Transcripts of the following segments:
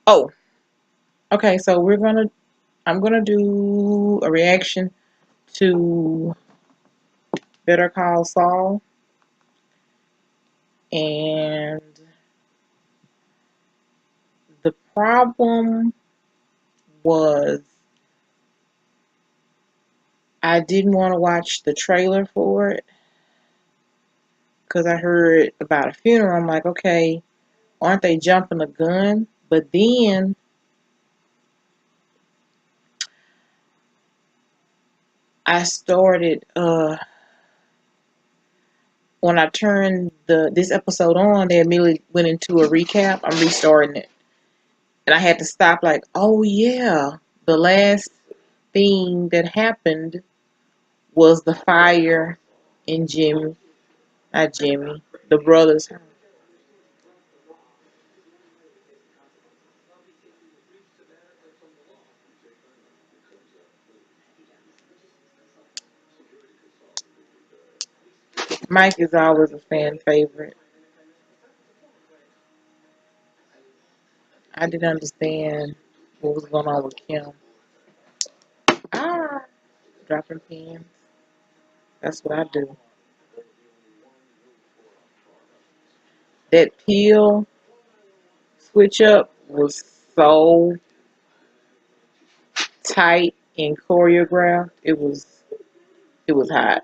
Oh, okay. So I'm gonna do a reaction to Better Call Saul, and the problem was I didn't want to watch the trailer for it because I heard about a funeral. I'm like, okay, aren't they jumping the gun? But then I started when I turned this episode on, they immediately went into a recap. I'm restarting it. And I had to stop like, oh yeah, the last thing that happened was the fire in Jimmy, not Jimmy, the brothers. Mike is always a fan favorite. I didn't understand what was going on with Kim. Ah, dropping pins. That's what I do. That peel switch up was so tight and choreographed. It was hot.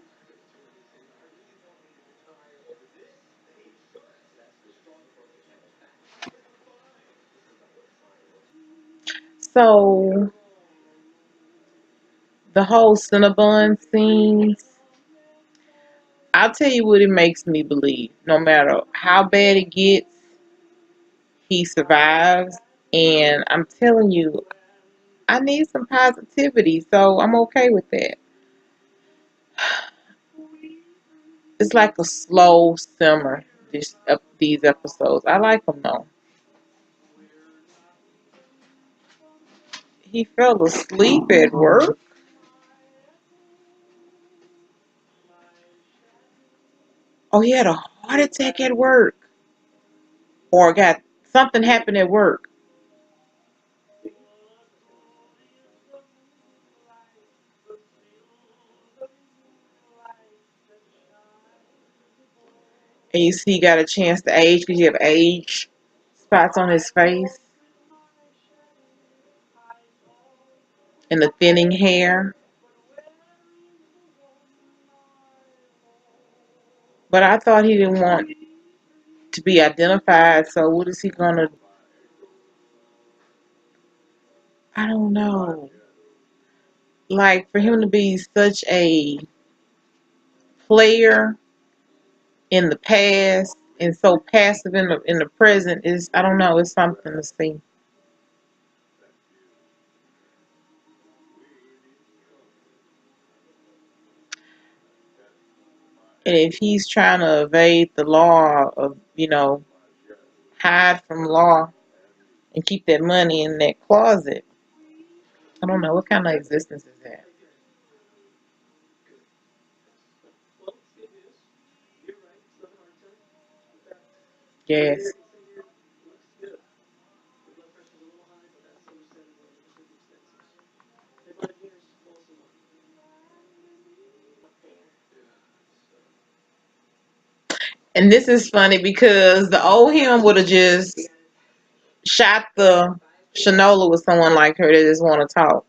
So the whole Cinnabon scenes, I'll tell you what it makes me believe. No matter how bad it gets, he survives. And I'm telling you, I need some positivity, so I'm okay with that. It's like a slow simmer. These episodes, I like them though. He fell asleep at work. Oh, he had a heart attack at work, or got something happened at work. And you see, he got a chance to age because you have age spots on his face and the thinning hair. But I thought he didn't want to be identified. So what is he gonna? I don't know. Like for him to be such a player in the past and so passive in the present is, I don't know. It's something to see. And if he's trying to evade the law of, hide from law and keep that money in that closet, I don't know what kind of existence is that. Yes. And this is funny because the old him would have just shot the Shanola with someone like her that just want to talk.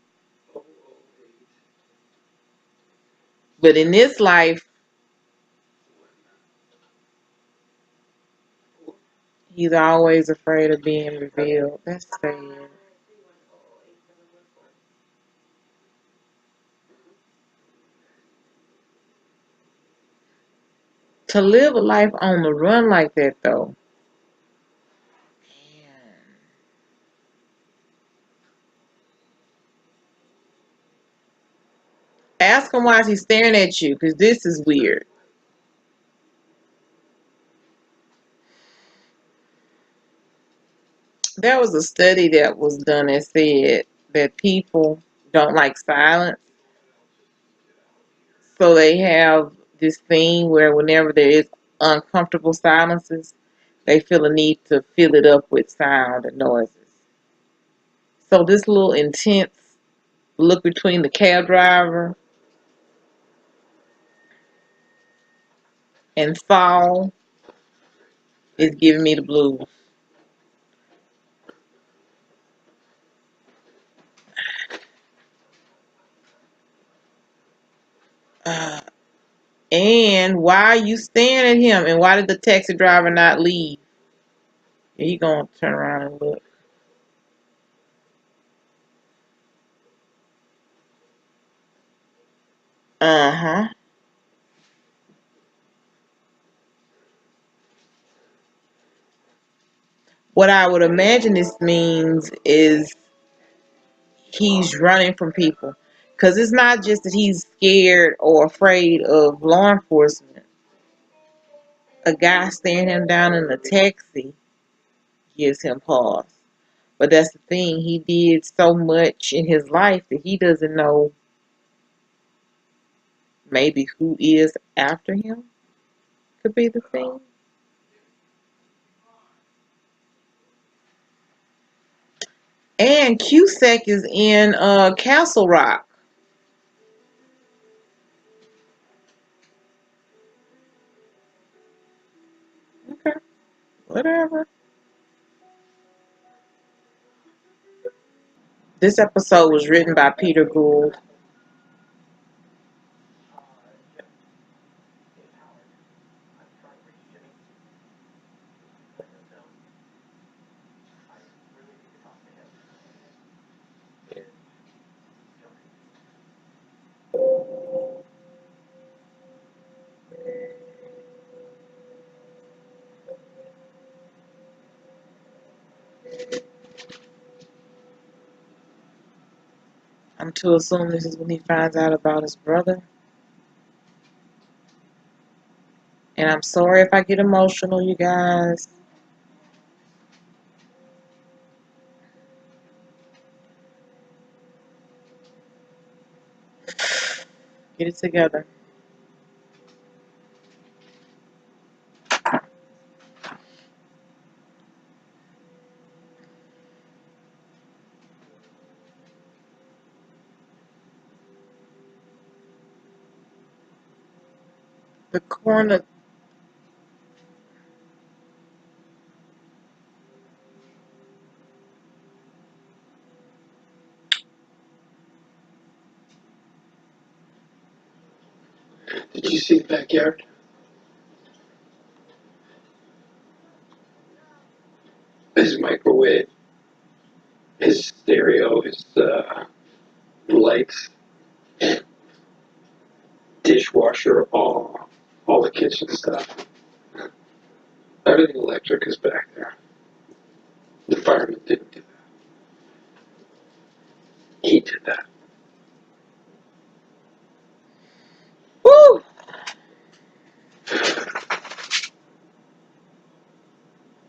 But in this life, he's always afraid of being revealed. That's sad. To live a life on the run like that, though, man. Ask him why he's staring at you, because this is weird. There was a study that was done that said that people don't like silence, so they have this thing where whenever there is uncomfortable silences, they feel a need to fill it up with sound and noises. So this little intense look between the cab driver and Saul is giving me the blues. Uh, and why are you staring at him? And why did the taxi driver not leave? He gonna turn around and look. Uh-huh. What I would imagine this means is he's running from people. Because it's not just that he's scared or afraid of law enforcement. A guy staring him down in a taxi gives him pause. But that's the thing. He did so much in his life that he doesn't know maybe who is after him. Could be the thing. And Cusack is in Castle Rock. Okay, whatever. This episode was written by Peter Gould. I'm to assume this is when he finds out about his brother. And I'm sorry if I get emotional, you guys. Get it together. The corner. Did you see the backyard? His microwave, his stereo, his lights, dishwasher, all the kitchen stuff. Everything electric is back there. The fireman didn't do that. He did that. Woo!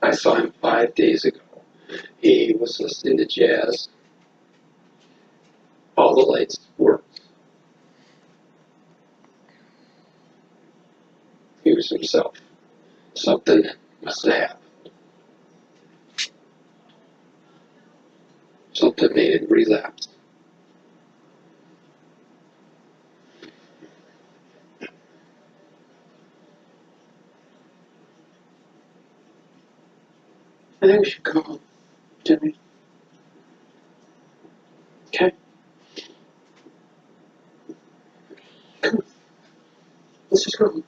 I saw him 5 days ago. He was listening to jazz. All the lights worked. He was himself. Something must have happened. Something made him relapse. I think we should go home, Jimmy. Okay? Come on. Let's just go home.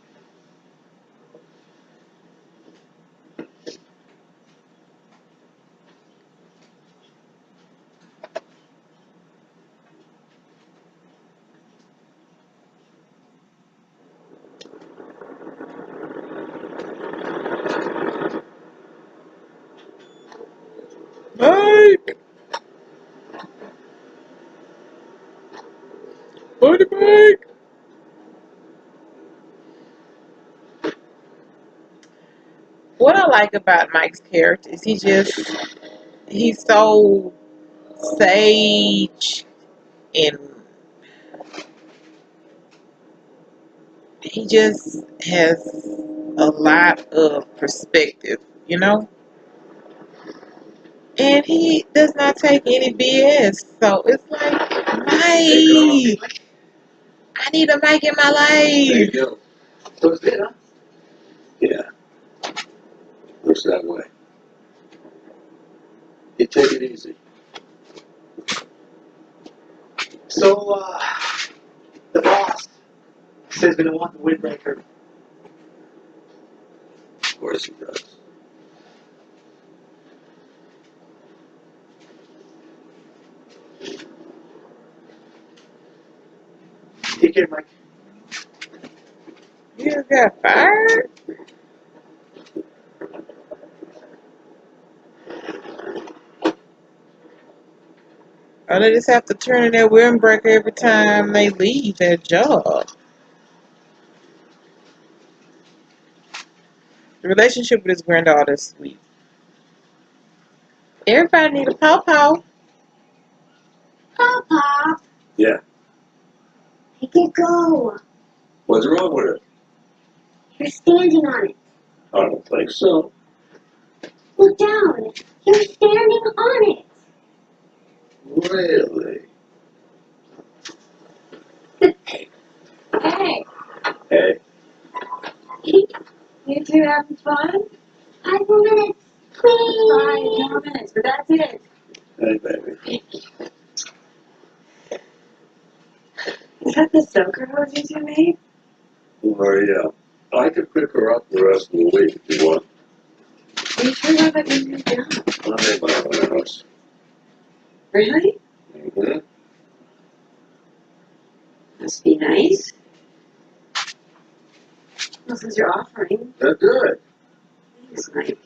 Mike! Buddy Mike! What I like about Mike's character is he's so sage and he just has a lot of perspective, you know? And he does not take any BS. So it's like, Mike, I need a Mike in my There you life. go. So it's good, huh? Yeah, looks that way. You take it easy. So, the boss says we don't want the windbreaker. Of course he does. Take care, Mike. You just got fired? Or they just have to turn in their windbreaker every time they leave their job. The relationship with his granddaughter is sweet. Everybody need a pawpaw. Papa, Yeah. make it go. What's wrong with it? You're standing on it. I don't think so. Look down. You're standing on it. Really? Hey, Hey. you two having fun? 5 more minutes, please. 5 more minutes, but that's it. Hey, baby. Is that the soaker hose you two made? Well, yeah. I could pick her up the rest of the week if you want. You sure have a good new job? I made my own house. Really? Mm-hmm. Must be nice. Well, since you're offering, They're good. thanks, Mike.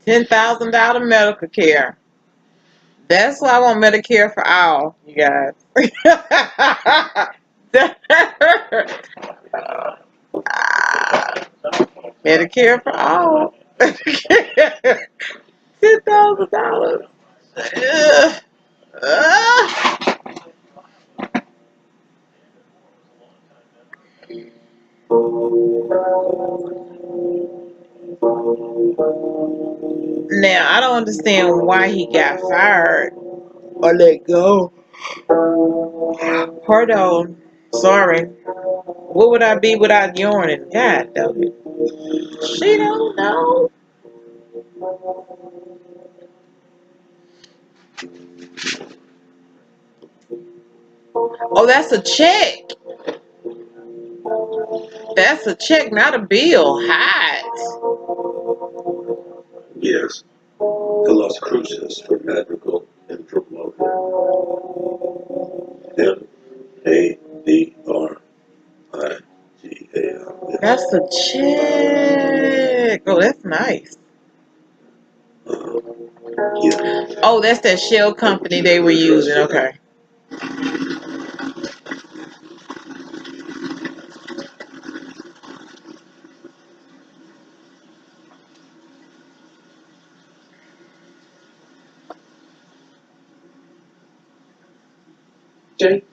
$10,000 medical care. That's why I want Medicare for all, you guys. Medicare for all. $10,000. Ugh. Ugh. Now I don't understand why he got fired or let go. Pardon. Sorry. What would I be without yawning? God damn it. She don't know. Oh, that's a check. That's a check, not a bill. Hot. Yes. The Las Cruces for medical and promoter. MADRIGAL. That's a check. Oh, that's nice. Yeah. Oh, that's that shell company they were using. Okay. Jay?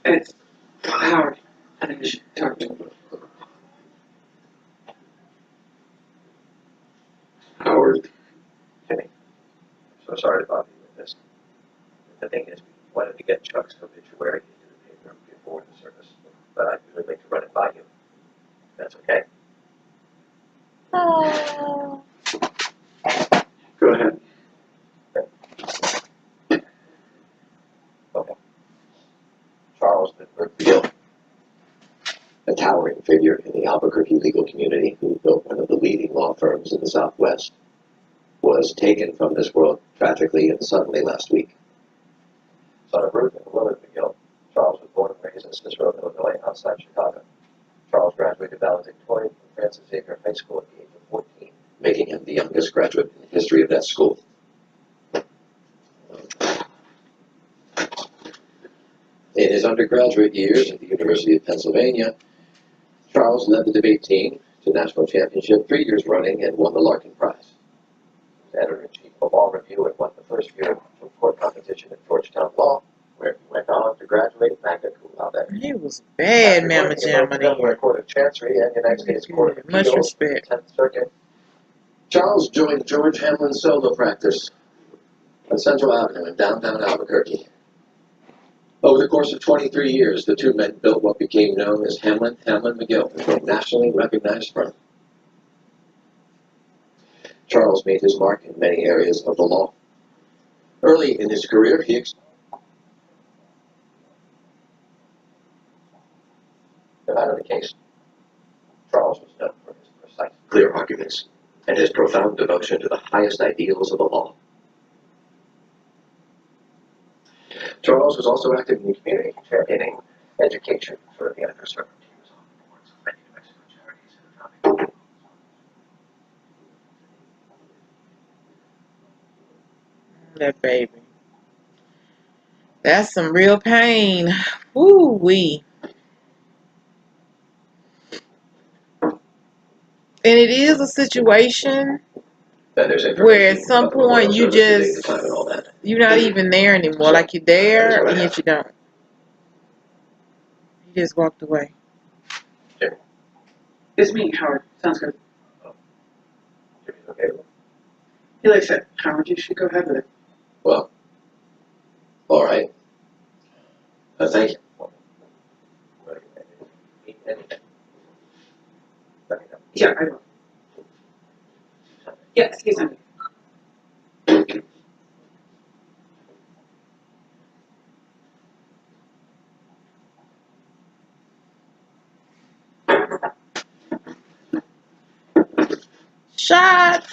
It's Howard. I think we should talk to him. Howard. Jimmy, so sorry to bother you with this. The thing is, we wanted to get Chuck's obituary into the paper before the service, but I'd really like to run it by you. That's okay? Oh. Go ahead. Okay. Charles did reveal that towering figure in the Albuquerque legal community who built one of the leading law firms in the Southwest, was taken from this world tragically and suddenly last week. Son of Ruth and Willard McGill, Charles was born and raised in Cicero, Illinois, outside Chicago. Charles graduated valedictorian from Francis Xavier High School at the age of 14, Making him the youngest graduate in the history of that school. In his undergraduate years at the University of Pennsylvania, Charles led the debate team to national championship 3 years running and won the Larkin Prize. He was editor-in-chief of Law Review and won the first year of court competition at Georgetown Law, where he went on to graduate magna cum laude. He was bad, Mama After working in both the Delaware Jama. Court of Chancery and United States Court of Much Appeals for the respect. 10th Circuit, Charles joined George Hamlin's solo practice on Central Avenue in downtown Albuquerque. Over the course of 23 years, the two men built what became known as Hamlin McGill, a nationally recognized firm. Charles made his mark in many areas of the law. Early in his career, he no matter the case, Charles was known for his precise, clear arguments and his profound devotion to the highest ideals of the law. Charles was also active in the community, championing education for the underserved. He was on the boards of many New Mexico charities and founding. That baby. That's some real pain. Woo wee. And it is a situation where at some point you're not even there anymore. Like you're there and yet you don't. You just walked away. It's me, Howard. Sounds good. Jimmy's okay with it. He likes it. Howard, you should go ahead with it. Well, all right. Thank you. Anything. Let me know. Yeah, I will. Yes, he's on. Shot.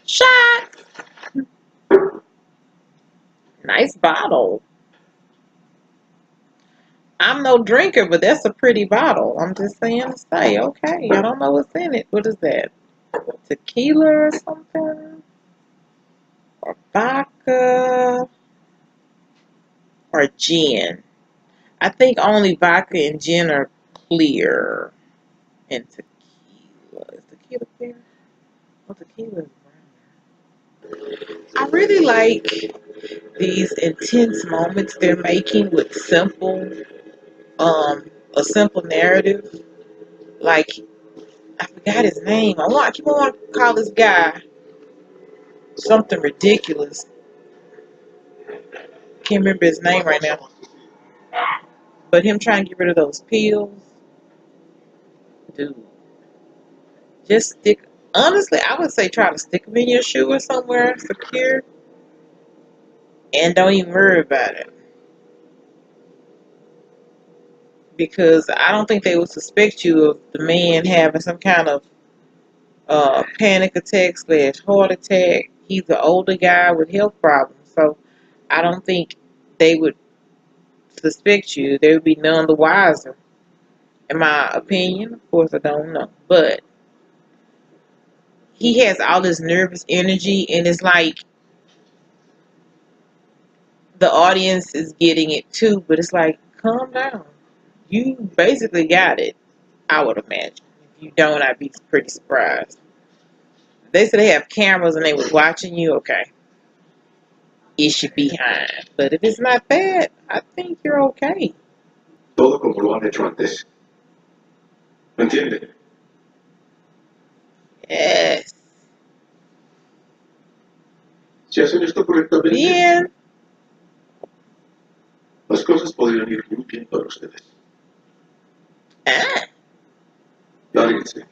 Shot. Nice bottle. I'm no drinker, but that's a pretty bottle. I'm just saying to say, okay, I don't know what's in it. What is that? Tequila or something? Or vodka? Or gin? I think only vodka and gin are clear. And tequila. Is tequila clear? Oh, tequila is brown. I really like these intense moments they're making with a simple narrative. Like, I forgot his name. I keep on wanting to call this guy something ridiculous. Can't remember his name right now. But him trying to get rid of those pills, dude. Just stick. Honestly, I would say try to stick them in your shoe or somewhere secure, and don't even worry about it. Because I don't think they would suspect you of the man having some kind of panic attack / heart attack. He's an older guy with health problems, so I don't think they would suspect you. They would be none the wiser. In my opinion, of course, I don't know, but he has all this nervous energy, and it's like the audience is getting it too. But it's like, calm down. You basically got it. I would imagine. If you don't, I'd be pretty surprised. They said they have cameras and they was watching you. Okay, it should be behind. But if it's not bad, I think you're okay. Todo como lo han hecho antes. ¿Me entiende? Yes. Si hacen esto correctamente, Bien. las cosas podrían ir muy bien para ustedes. Ah. Lárguense.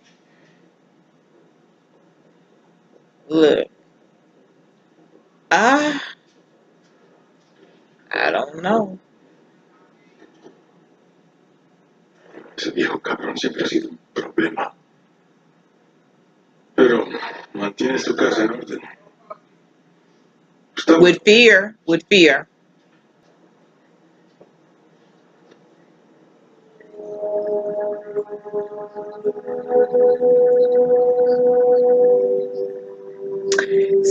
Look. I don't know. Ese viejo siempre ha sido un problema. Pero mantiene su casa en orden. Está With fear, with fear.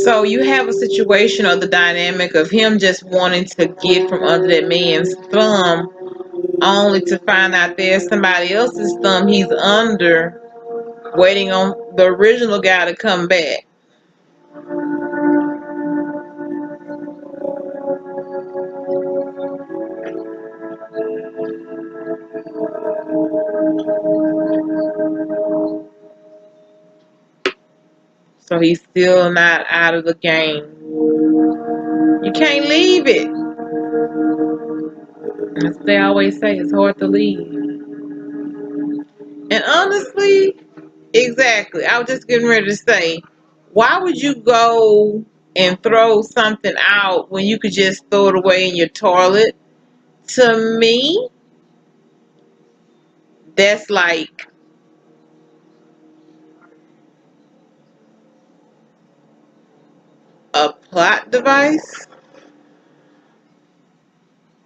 So you have a situation or the dynamic of him just wanting to get from under that man's thumb, only to find out there's somebody else's thumb he's under, waiting on the original guy to come back. So he's still not out of the game. You can't leave it. As they always say, it's hard to leave. And honestly, exactly. I was just getting ready to say, why would you go and throw something out when you could just throw it away in your toilet? To me, that's like a plot device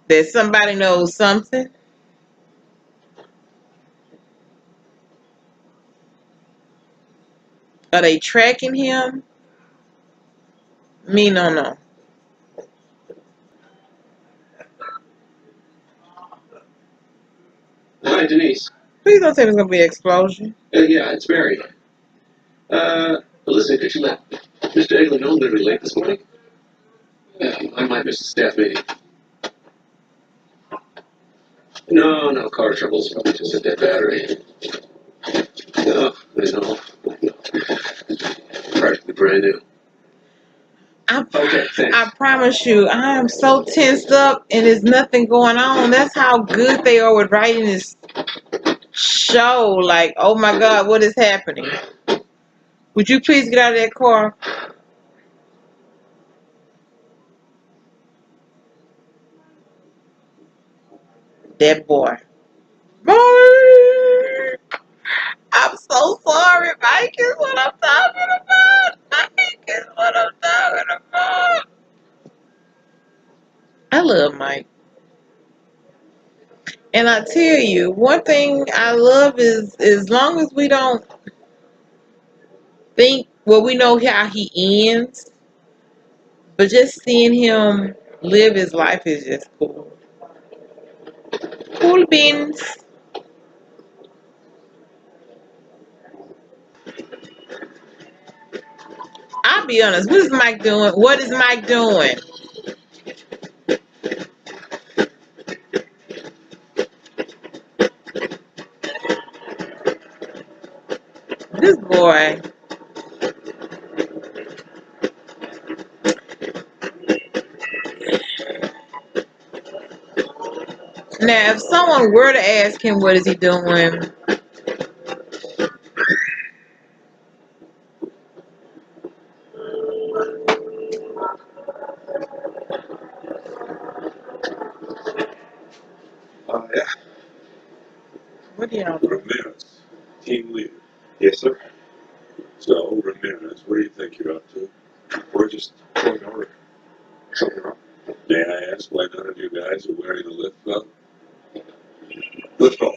that somebody knows something. Are they tracking him? Me, no. Hi, Denise. Please don't say there's gonna be an explosion. Yeah, it's Mary. Listen, could you let Mr. Egler know that we're late this morning? I might miss the staff meeting. No, car troubles. Probably just a dead battery. No, practically brand new. Okay, thanks. I promise you, I am so tensed up and there's nothing going on. That's how good they are with writing this show. Like, oh my God, what is happening? Would you please get out of that car? That boy. Mike! I'm so sorry, Mike is what I'm talking about. Mike is what I'm talking about. I love Mike. And I tell you, one thing I love is as long as we don't think, well, we know how he ends, but just seeing him live his life is just cool. Cool beans. I'll be honest. What is Mike doing? What is Mike doing? This boy. Now, if someone were to ask him what is he doing, Yeah. what do y'all do? Ramirez, team leader. Yes, sir. So, Ramirez, what do you think you're up to? We're just pulling over. Something wrong? May I ask why none of you guys are wearing a lift belt? Lift belt.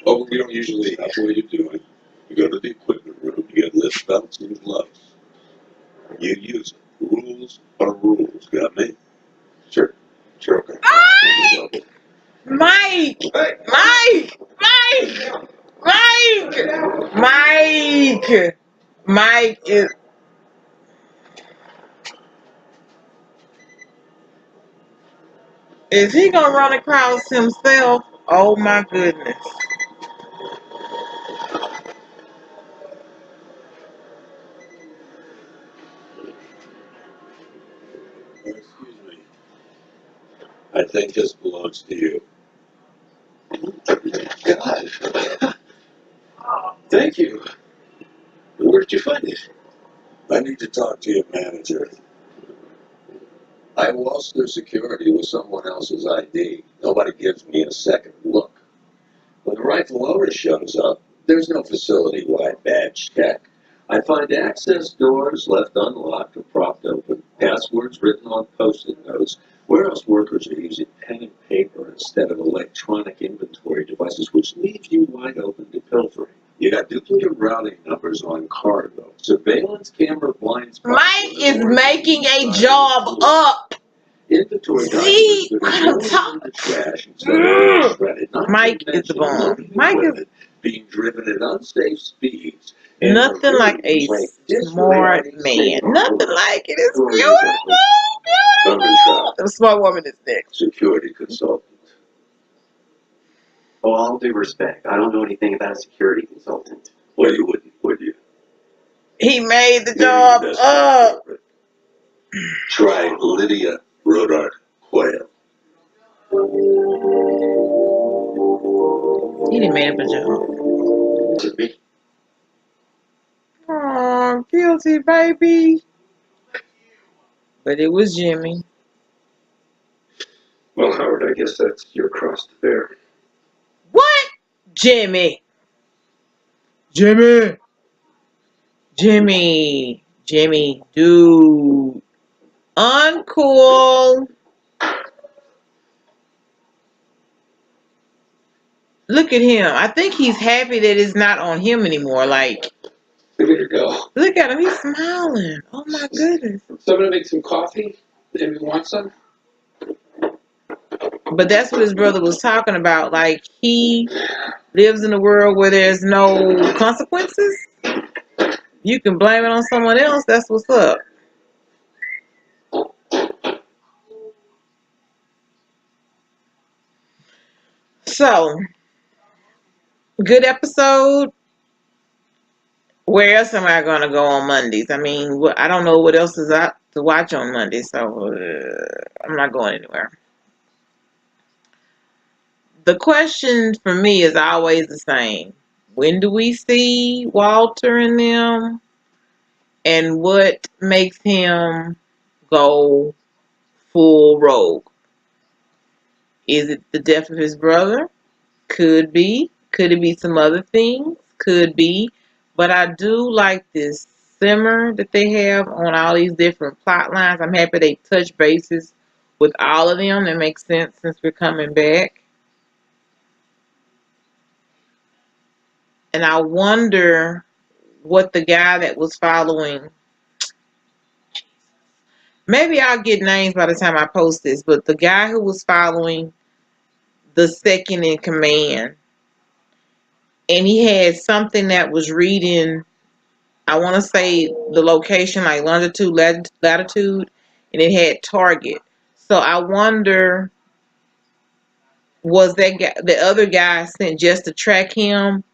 Oh, we don't usually. That's the way you do it. You go to the equipment room, you get lift belts and gloves. You use them. Rules are rules, got me? Sure. Sure, okay. Mike! Hey! Mike! Mike! Mike! Mike! Mike is. Is he gonna run across himself? Oh my goodness. Excuse me. I think this belongs to you. God. Thank you. Where did you find it? I need to talk to your manager. I waltzed through security with someone else's ID. Nobody gives me a second look. When the rifle owner shows up, there's no facility-wide badge check. I find access doors left unlocked or propped open, passwords written on post-it notes. Warehouse workers are using pen and paper instead of electronic inventory devices, which leaves you wide open to pilfering. You got duplicate routing numbers on cargo. Surveillance camera blinds. Mike is making a job up. Inventory See documents that what are I'm going in talking. the trash instead of being shredded. Not Mike to is the mention bomb. loading Mike is equipment being driven at unsafe speeds. And nothing like a smart man. Nothing like it. It's beautiful. Beautiful. The smart woman is next. Security consultant. Well, all due respect, I don't know anything about a security consultant. Well, you wouldn't, would you? He made the Maybe job the best up. interpret. Try Lydia Rodart Quayle. He didn't make up a job. To me. Oh, guilty, baby. But it was Jimmy. Well, Howard, I guess that's your cross to bear. What? Jimmy. Jimmy. Jimmy. Jimmy, dude. Uncool. Look at him. I think he's happy that it's not on him anymore. Like, There you go. look at him. He's smiling. Oh, my goodness. Somebody make some coffee? Anybody want some? But that's what his brother was talking about. Like, he lives in a world where there's no consequences. You can blame it on someone else. That's what's up. So, good episode. Where else am I going to go on Mondays? I mean, I don't know what else is out to watch on Monday, so I'm not going anywhere. The question for me is always the same. When do we see Walter and them? And what makes him go full rogue? Is it the death of his brother? Could be. Could it be some other things? Could be. But I do like this simmer that they have on all these different plot lines. I'm happy they touch bases with all of them. That makes sense since we're coming back. And I wonder what the guy that was following. Maybe I'll get names by the time I post this, but the guy who was following the second in command, and he had something that was reading, I want to say the location, like longitude, latitude, and it had target. So I wonder, was that guy, the other guy sent just to track him,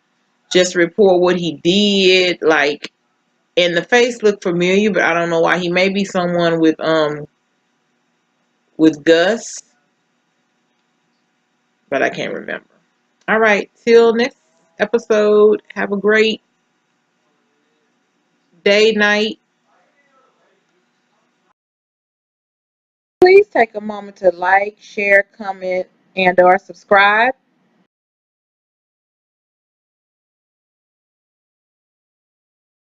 just to report what he did? Like, and the face looked familiar, but I don't know why. He may be someone with Gus, but I can't remember. All right, till next episode. Have a great day, night. Please take a moment to like, share, comment, and/or subscribe.